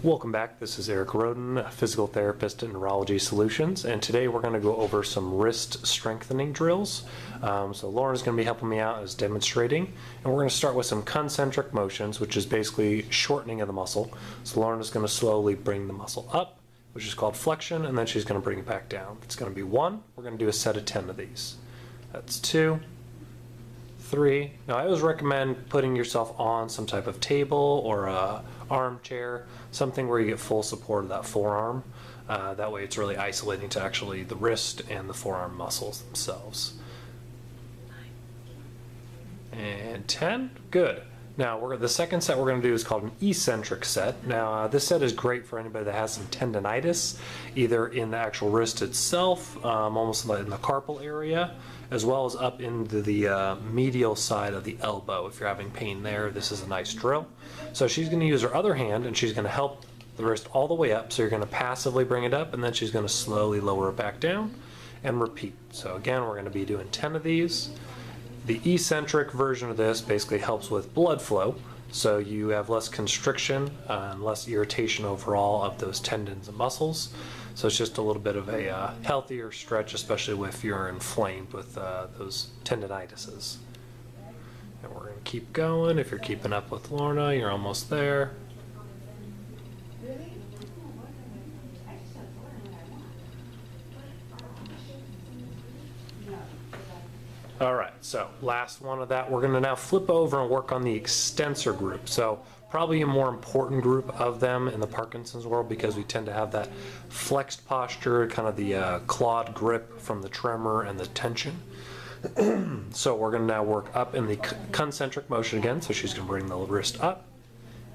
Welcome back. This is Eric Roden, a physical therapist at Neurology Solutions, and today we're going to go over some wrist strengthening drills. So Lauren's going to be helping me out as demonstrating, and we're going to start with some concentric motions, which is basically shortening of the muscle. So Lauren is going to slowly bring the muscle up, which is called flexion, and then she's going to bring it back down. It's going to be 1. We're going to do a set of 10 of these. That's 2, 3. Now I always recommend putting yourself on some type of table or a armchair, something where you get full support of that forearm. That way it's really isolating to actually the wrist and the forearm muscles themselves. And 10, good. Now the second set we're going to do is called an eccentric set. Now this set is great for anybody that has some tendonitis, either in the actual wrist itself, almost like in the carpal area, as well as up into the medial side of the elbow. If you're having pain there, this is a nice drill. So she's going to use her other hand and she's going to help the wrist all the way up. So you're going to passively bring it up and then she's going to slowly lower it back down and repeat. So again, we're going to be doing 10 of these. The eccentric version of this basically helps with blood flow, so you have less constriction and less irritation overall of those tendons and muscles. So it's just a little bit of a healthier stretch, especially if you're inflamed with those tendinitises. And we're going to keep going. If you're keeping up with Lorna, you're almost there. Alright, so last one of that, we're going to now flip over and work on the extensor group. So probably a more important group of them in the Parkinson's world because we tend to have that flexed posture, kind of the clawed grip from the tremor and the tension. So we're going to now work up in the concentric motion again. So she's going to bring the wrist up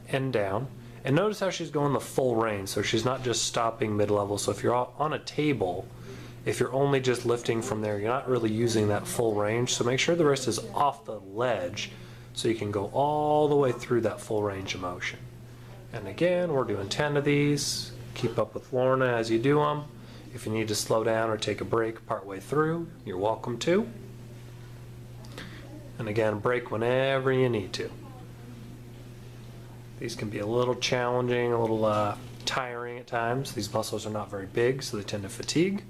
and down. And notice how she's going the full range. So she's not just stopping mid-level. So if you're on a table, if you're only just lifting from there, you're not really using that full range. So make sure the wrist is off the ledge so you can go all the way through that full range of motion. And again, we're doing 10 of these. Keep up with Lorna as you do them. If you need to slow down or take a break partway through, you're welcome to. And again, break whenever you need to. These can be a little challenging, a little tiring at times. These muscles are not very big, so they tend to fatigue.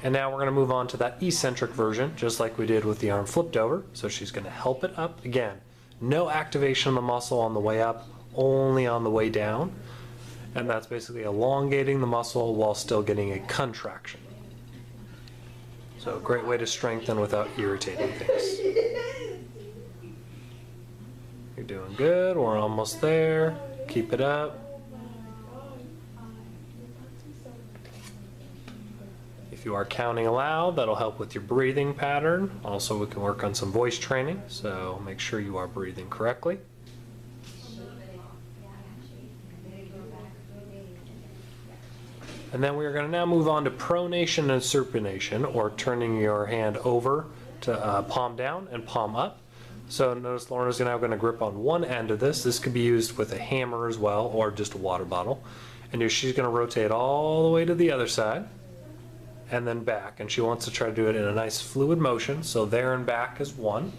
And now we're going to move on to that eccentric version, just like we did with the arm flipped over. So she's going to help it up. Again, no activation of the muscle on the way up, only on the way down. And that's basically elongating the muscle while still getting a contraction. So a great way to strengthen without irritating things. You're doing good. We're almost there. Keep it up. If you are counting aloud, that'll help with your breathing pattern. Also, we can work on some voice training, so make sure you are breathing correctly. And then we're going to now move on to pronation and supination, or turning your hand over to palm down and palm up. So notice Lauren is now going to grip on one end of this. This could be used with a hammer as well, or just a water bottle. And she's going to rotate all the way to the other side. And then back, and she wants to try to do it in a nice fluid motion. So there and back is 1,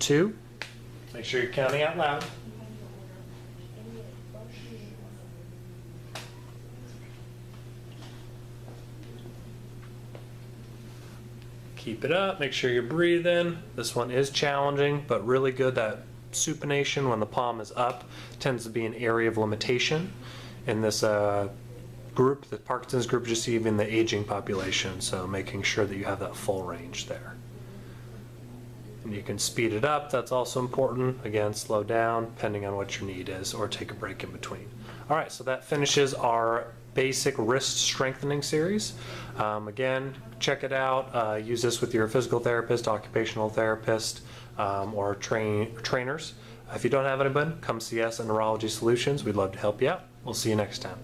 2, make sure you're counting out loud, keep it up, make sure you're breathing. This one is challenging, but really good. That supination when the palm is up tends to be an area of limitation in this group, the Parkinson's group, just even the aging population, so making sure that you have that full range there. And you can speed it up, that's also important. Again, slow down depending on what your need is, or take a break in between. Alright, so that finishes our basic wrist strengthening series. Again, check it out. Use this with your physical therapist, occupational therapist, or trainers. If you don't have anyone, come see us at Neurology Solutions. We'd love to help you out. We'll see you next time.